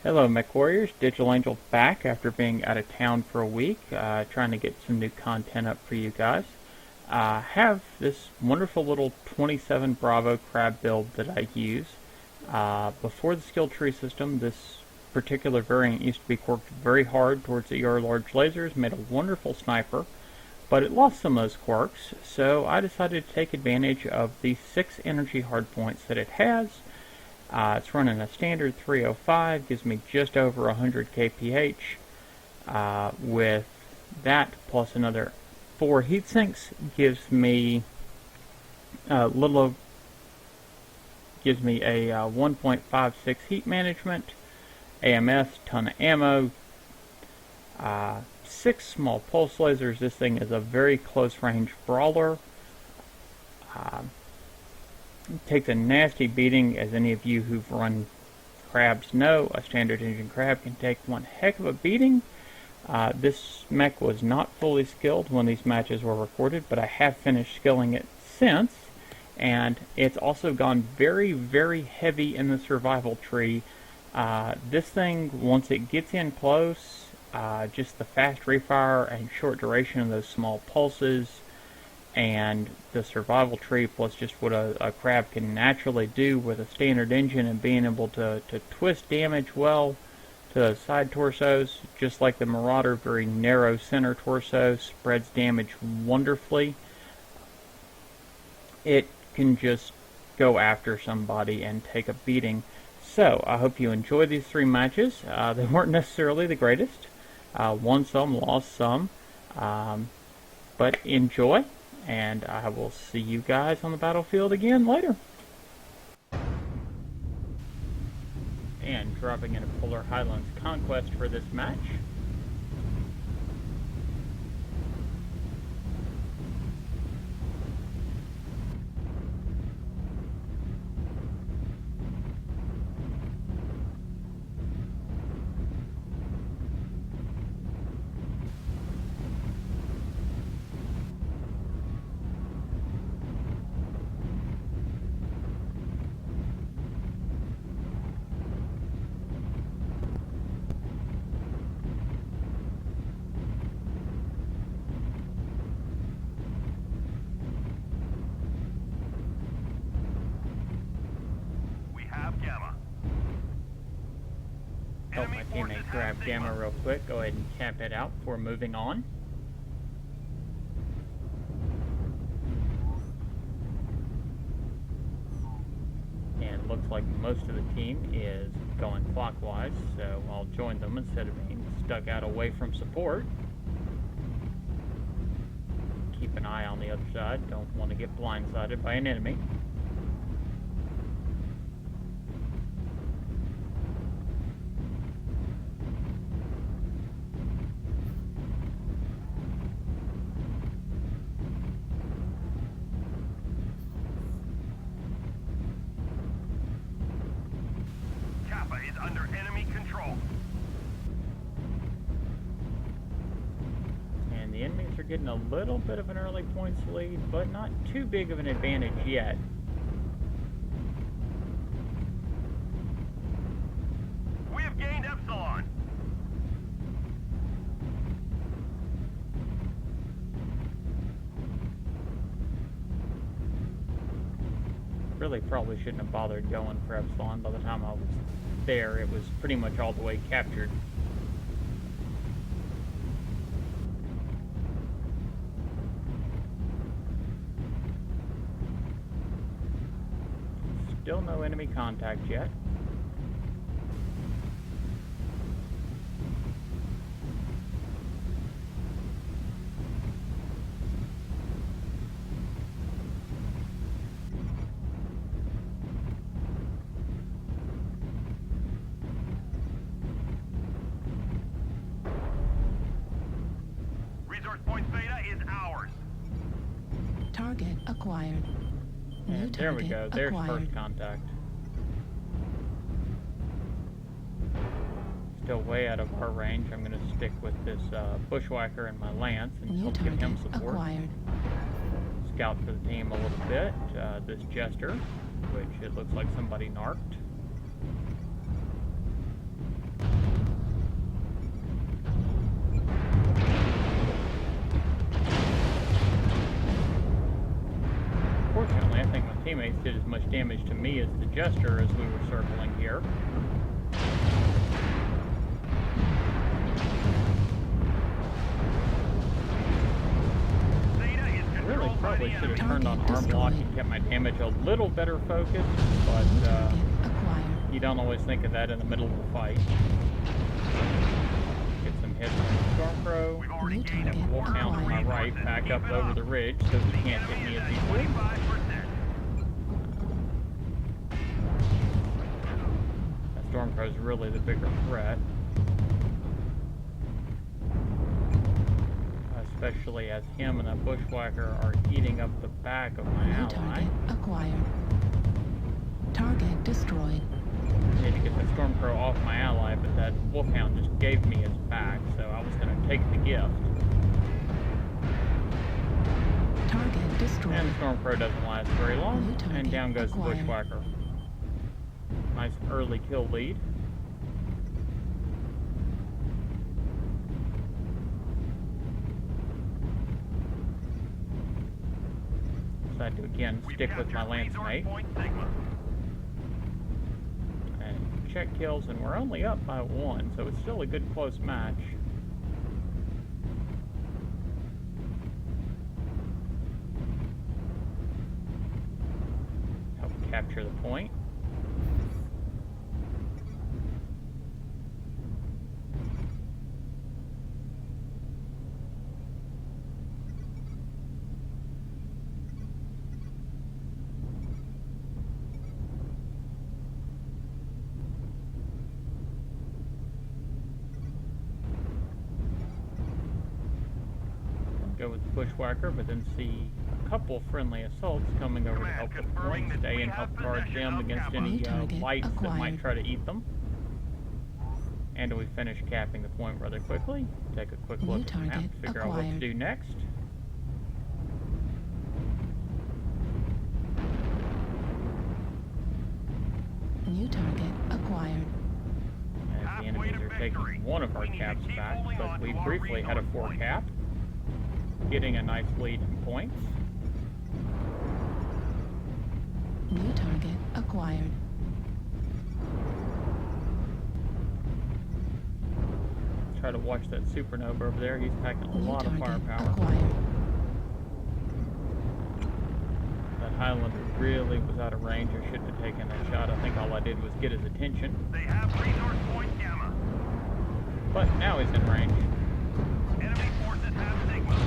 Hello, Mech Warriors. Digital Angel back after being out of town for a week, trying to get some new content up for you guys. I have this wonderful little 27 Bravo crab build that I use. Before the skill tree system, this particular variant used to be quirked very hard towards ER large lasers, made a wonderful sniper, but it lost some of those quirks, so I decided to take advantage of the 6 energy hardpoints that it has. It's running a standard 305, gives me just over 100 kph. With that plus another 4 heat sinks, gives me a 1.56 heat management, AMS, ton of ammo, 6 small pulse lasers. This thing is a very close range brawler. Takes a nasty beating, as any of you who've run crabs know. A standard engine crab can take one heck of a beating. This mech was not fully skilled when these matches were recorded, but I have finished skilling it since, and it's also gone very, very heavy in the survival tree. This thing, once it gets in close, just the fast refire and short duration of those small pulses, and the survival tree, plus just what a crab can naturally do with a standard engine and being able to twist damage well to those side torsos, just like the Marauder, very narrow center torso, spreads damage wonderfully. It can just go after somebody and take a beating. So, I hope you enjoy these 3 matches. They weren't necessarily the greatest. Won some, lost some. But enjoy. And I will see you guys on the battlefield again later. And dropping into Polar Highlands Conquest for this match. Help my teammate grab Gamma real quick. Go ahead and camp it out before moving on. And looks like most of the team is going clockwise, so I'll join them instead of being stuck out away from support. Keep an eye on the other side. Don't want to get blindsided by an enemy. Is under enemy control. And the enemies are getting a little bit of an early points lead, but not too big of an advantage yet. We have gained Epsilon. Really probably shouldn't have bothered going for Epsilon. By the time I was there, it was pretty much all the way captured. Still no enemy contact yet. Point Beta is ours. Target acquired. And there we go. There's first contact. Still way out of our range. I'm going to stick with this bushwhacker and my lance and help give him support. Scout for the team a little bit. This jester, which it looks like somebody narked. teammates did as much damage to me as the Jester as we were circling here. I really probably should have turned on arm lock and kept my damage a little better focused, but you don't always think of that in the middle of a fight. Get some hits on the Stormcrow, and Wolfhound on my right, back up over the ridge so he can't hit me as easily. That Stormcrow's really the bigger threat. Especially as him and that Bushwhacker are eating up the back of my ally. Target acquired. Target destroyed. I need to get the Stormcrow off my ally, but that Wolfhound just gave me his back, so I was going to take the gift. Target destroyed. And the Stormcrow doesn't last very long, and down goes the Bushwhacker. Nice early kill lead. Decide to again stick with my lance mate and check kills, and we're only up by 1, so it's still a good close match. Help capture the point. Go with the Bushwhacker, but then see a couple friendly assaults coming over to help with the point. Stay and help guard them against any lights that might try to eat them. And we finish capping the point rather quickly. Take a quick look at the map, figure out what to do next. New target acquired. As the enemies are taking one of our caps back, but we briefly had a 4 cap. Getting a nice lead in points. New target acquired. Try to watch that supernova over there. He's packing a lot of firepower. Acquired. That Highlander really was out of range. I shouldn't have taken that shot. I think all I did was get his attention. They have resource point Gamma. But now he's in range. Enemy forces have Sigma.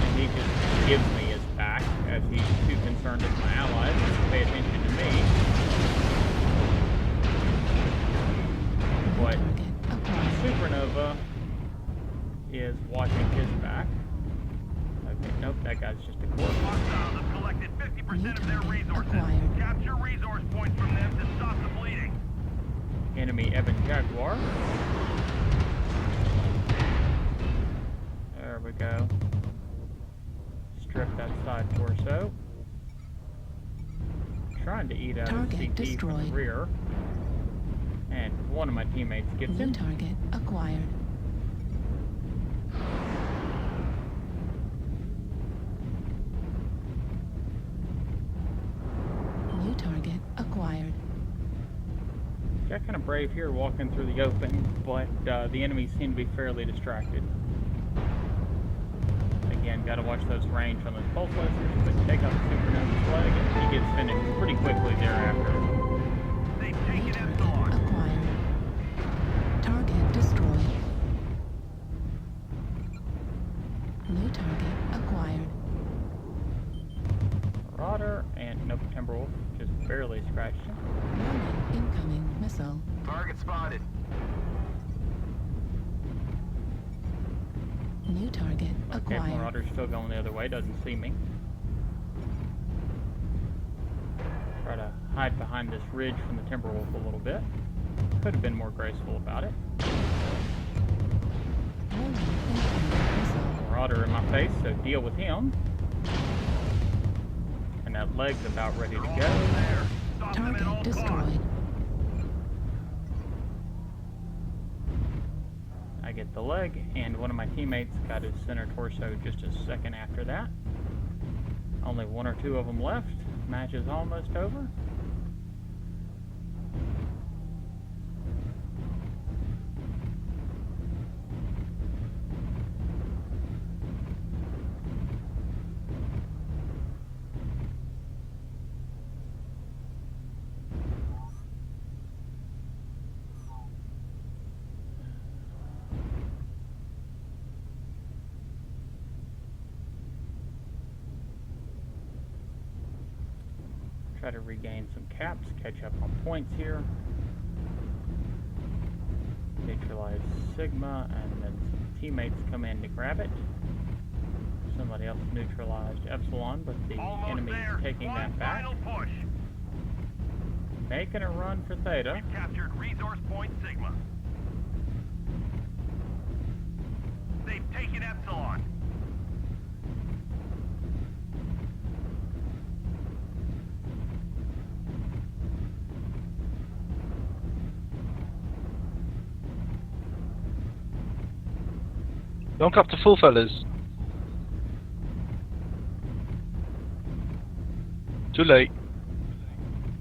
And he just gives me his back as he's too concerned with my allies to pay attention to me. But Supernova is watching his back. Okay, nope, that guy's just a corpse. Hostiles have collected 50% of their resources. Capture resource points from them to stop the bleeding. Enemy Ebon Jaguar. There we go. Strip that side torso. Trying to eat out of CT from the rear. And one of my teammates gets New him. target acquired. New target acquired. Got kind of brave here walking through the open, but the enemies seem to be fairly distracted. Again, got to watch those range on those pulse lasers, but take out the Supernova's leg and he gets finished pretty quickly thereafter. They've New taken target Epsilon. acquired. Target destroyed. New target acquired. Marauder and nope, Timberwolf just barely scratched him. Warning, incoming missile. Target spotted. New target Okay, acquired. Marauder's still going the other way, doesn't see me. Try to hide behind this ridge from the Timberwolf a little bit. Could have been more graceful about it. Warning, incoming missile. Marauder in my face, so deal with him. And that leg's about ready to go. There. Stop them at all Target costs. destroyed. I get the leg, and one of my teammates got his center torso just a second after that. Only one or two of them left. Match is almost over. Try to regain some caps, catch up on points here. Neutralize Sigma, and then some teammates come in to grab it. Somebody else neutralized Epsilon, but the enemy is taking that back. Push. Making a run for Theta. We've captured resource point Sigma. They've taken Epsilon. Don't up to full, fellas. Too late.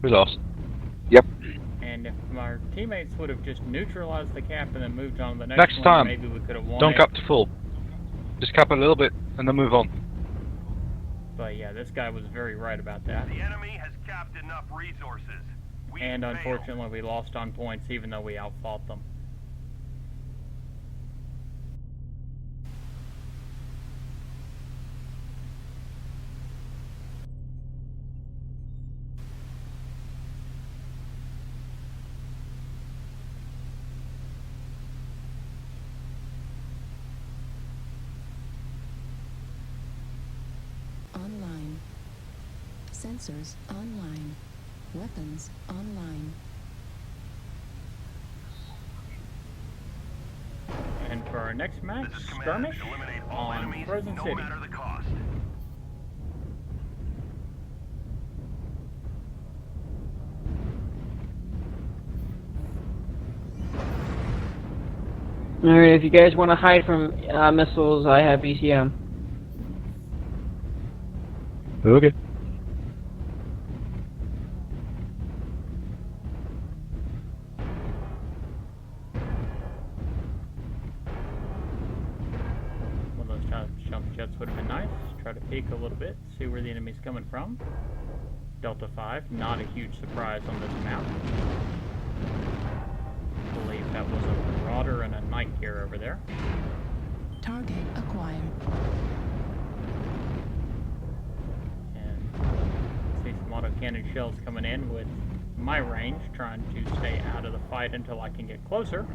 We lost. Yep. And if our teammates would have just neutralized the cap and then moved on to the next one, time, maybe we could have won don't it. cap to full. Just cap a little bit and then move on. But yeah, this guy was very right about that. The enemy has capped enough resources. We And failed. unfortunately, we lost on points even though we outfought them. Online. Sensors online. Weapons online. And for our next match, This is Command. skirmish Eliminate all on enemies, Frozen no City. matter the cost. Alright, if you guys want to hide from missiles, I have ECM. Okay. One of those jump jets would have been nice. Try to peek a little bit, see where the enemy's coming from. Delta 5, not a huge surprise on this map. I believe that was a Marauder and a Night Gear over there. Target acquired. And see some autocannon shells coming in with my range, trying to stay out of the fight until I can get closer.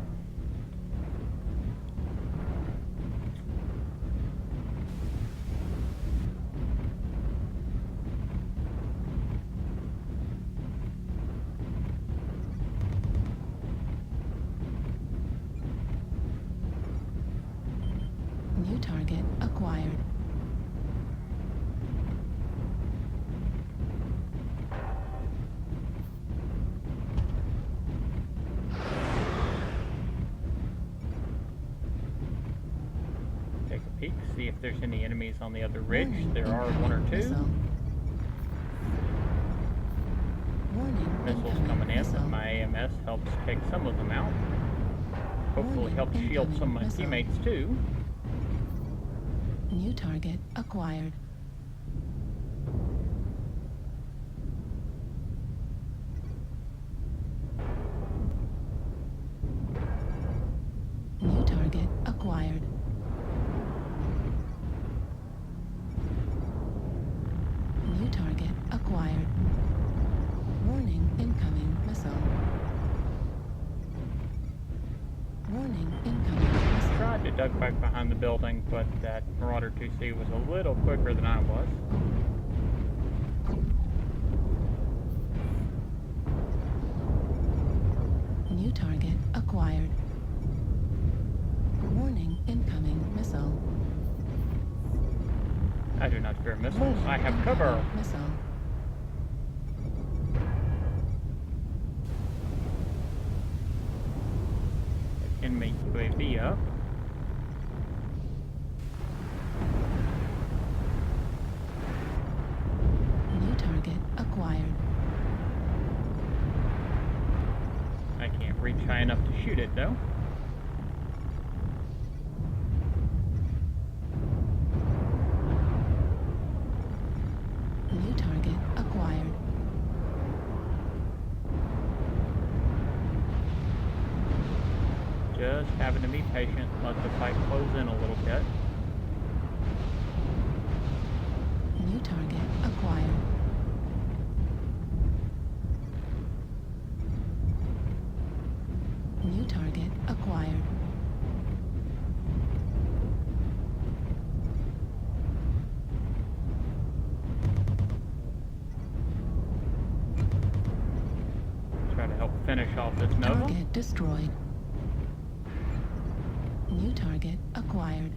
New target acquired. Take a peek, see if there's any enemies on the other ridge. Warning, There are one or two. missile. Warning, Missiles incoming coming in, missile. but my AMS helps take some of them out. Hopefully helps shield some of my Missile. teammates too. New target acquired. New target acquired. New target acquired. Warning, incoming missile. Warning, incoming missile. Tried to duck back behind the building, but that Marauder 2C was a little quicker than I was. New target acquired. Warning, incoming missile. I do not fear missiles. I have cover. Missile. Enemy UAV up. Can't reach high enough to shoot it, though. New target acquired. Just having to be patient, let the fight close in a little bit. New target acquired. New target acquired. Try to help finish off this Nova. Target destroyed. New target acquired.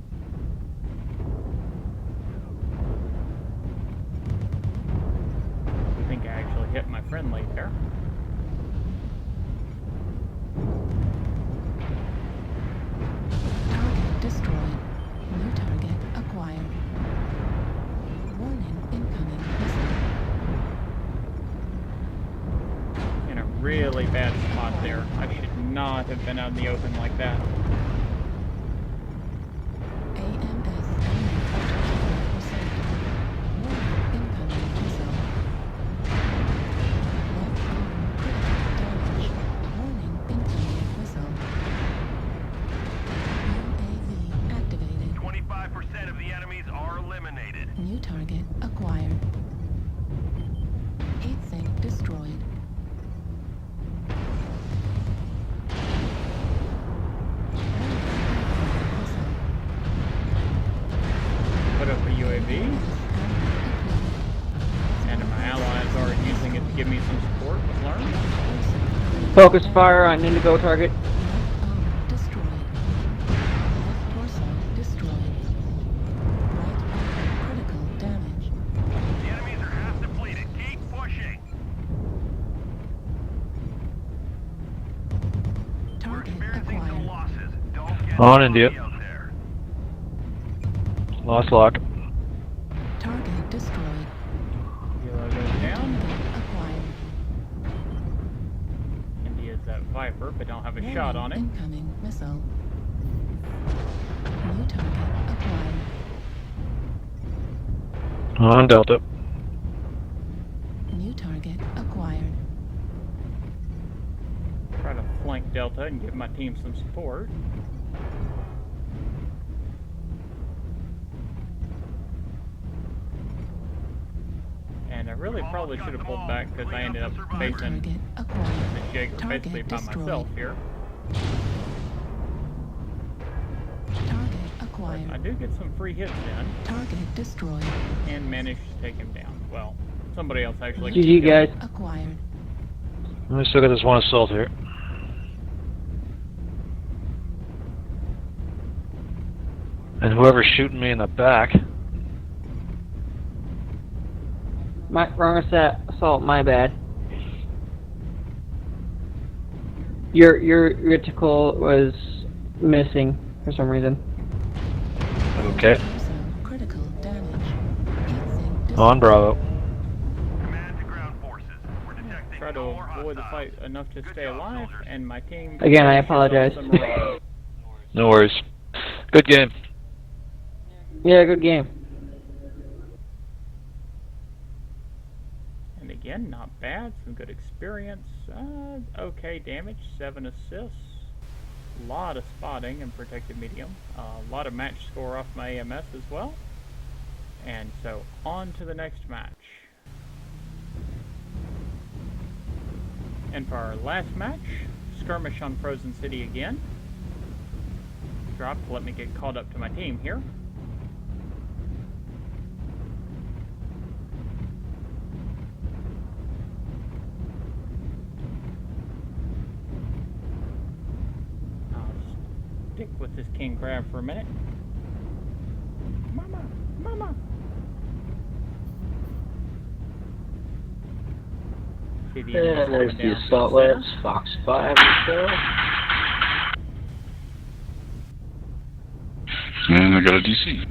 I think I actually hit my friendly there. Target destroyed. New target acquired. Warning, incoming missile. In a really bad spot there. I should not have been out in the open like that. AMS element objective received. Warning, incoming missile. Left arm critical damage. Warning, incoming missile. UAV activated. 25% of the enemies are eliminated. New target acquired. Heat sink destroyed. Put up a UAV, and my allies are using it to give me some support with learn. Focus fire on Indigo target. Left arm destroyed. Left torso destroyed. Right arm critical damage. The enemies are half depleted. Keep pushing. We're Target experiencing some acquired. losses. Don't get On, sloppy India. out there. Lost lock. Target destroyed. Helo goes down. Target acquired. India's that Viper, but don't have a shot on it. Incoming missile. New target acquired. On Delta. New target acquired. Try to flank Delta and give my team some support. And I really probably should have pulled back because I ended up facing Target acquired. the Jaeger Target basically by destroyed. myself here. Target I acquired. do get some free hits in Target destroyed. and manage to take him down. Well, somebody else actually. GG guys. Acquired. We still got this one assault here. And whoever's shooting me in the back. Wrong assault, my bad. Your reticle was missing for some reason. Okay. Torso critical damage. Heat sink destroyed. On Bravo. Command to ground forces. We're detecting Try to no more avoid the hostiles. fight enough to Good stay job, alive, soldiers. and my team. Again, I finishes off apologize. the Marauder. No worries. Good game. Yeah, good game. And again, not bad. Some good experience. Okay damage. 7 assists. A lot of spotting and protected medium. A lot of match score off my AMS as well. And so on to the next match. And for our last match, skirmish on Frozen City again. Drop to let me get caught up to my team here. I'll stick with this king crab for a minute. Mama! Mama! See the enemies And there's coming the down to assault center. labs, Fox 5 or so. And I got a DC.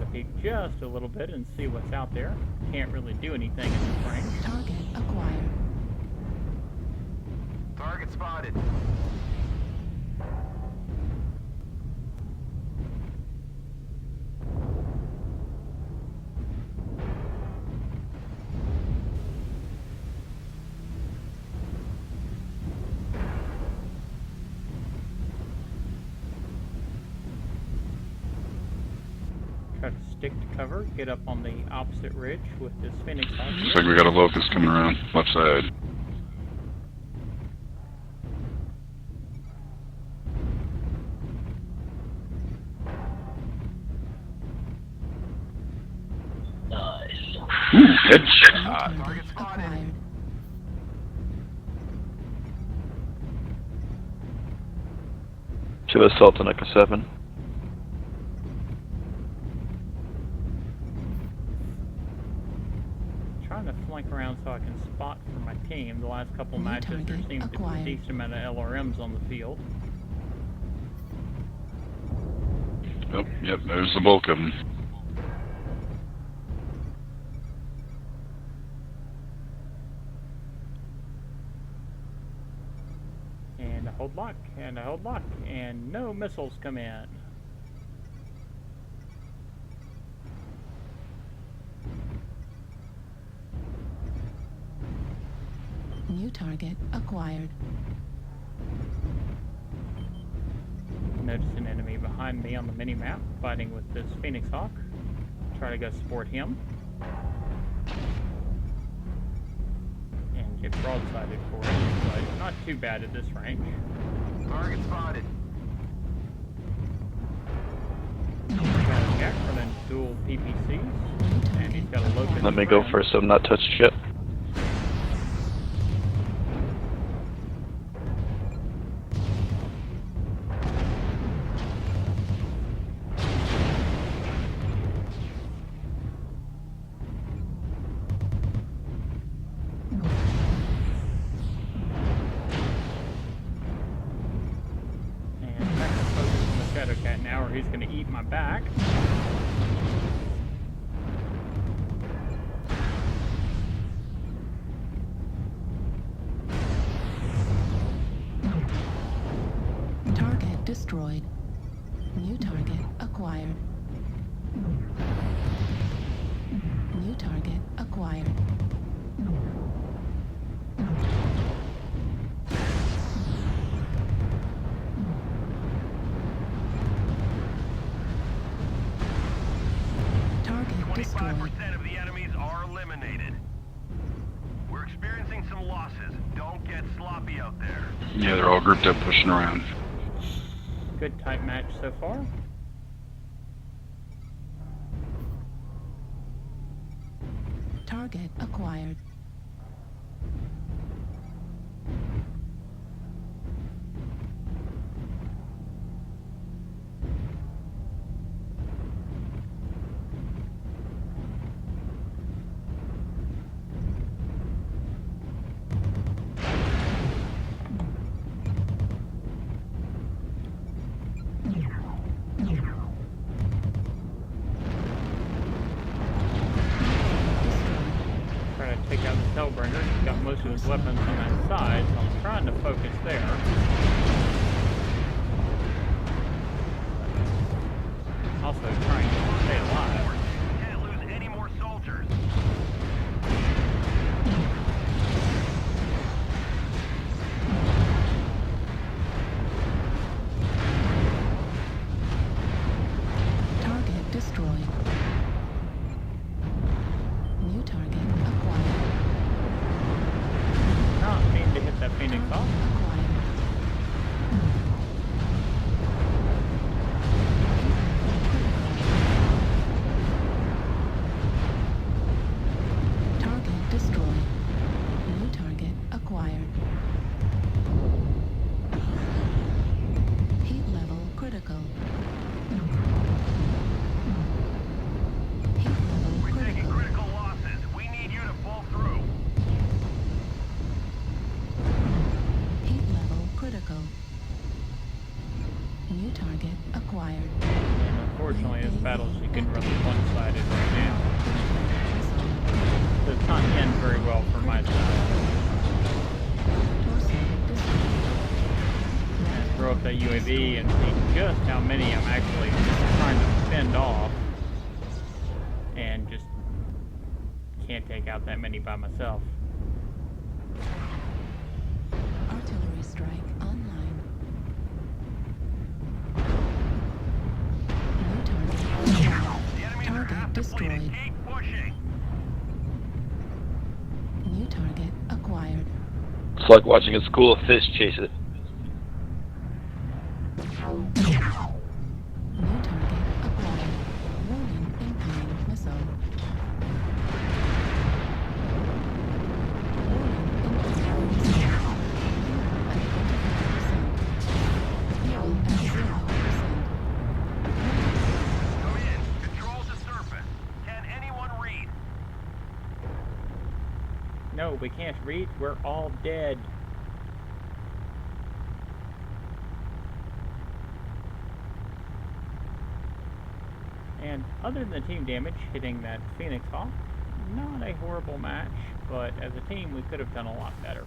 to peek just a little bit and see what's out there. Can't really do anything in this range. Target acquired. Target spotted. Try to stick to cover, get up on the opposite ridge with this Phoenix Hawk. Looks like we got a locust coming around, left side. Nice. Ooh, headshot. Target acquired. Two assault on Echo 7. Trying to flank around so I can spot for my team. The last couple matches there seems to be a decent amount of LRMs on the field. Oh, yep, there's the bulk of them. And I hold lock, and I hold lock, and no missiles come in. New target acquired. Notice an enemy behind me on the mini-map, fighting with this Phoenix Hawk. Try to go support him. And get broadsided for it, but not too bad at this range. Target spotted. Got a Jack running dual PPCs, and he's got a locust. Let me go friend. first, I'm not touched yet. And back to focus on the Shadow Cat now, or he's going to eat my back. Target destroyed. New target acquired. New target acquired. Target destroyed. 25% of the enemies are eliminated. We're experiencing some losses. Don't get sloppy out there. Yeah, they're all grouped up pushing around. Good tight match so far. Target acquired. Trying to take out the Tailbringer. He's got most of his weapons on that side, so I'm trying to focus there. Also trying to stay alive. Can't lose any more soldiers. Target destroyed. New target acquired. Not mean to hit that Phoenix Target off. acquired. New target acquired. And unfortunately, this battle is going to run one-sided right now. So it's not end very well for my side. Torso destroyed. And throw up that UAV and see just how many I'm actually trying to fend off. And just can't take out that many by myself. Artillery strike online. New target acquired. The enemies are Target half depleted. destroyed. Keep pushing. New target acquired. It's like watching a school of fish chase it. New target acquired. Warning, incoming missile. Warning, incoming missile. Fuel at 25%. Fuel at 0%. Come in. Control the surface. Can anyone read? No, we can't read. We're all dead. And other than the team damage hitting that Phoenix Hawk, not a horrible match, but as a team we could have done a lot better.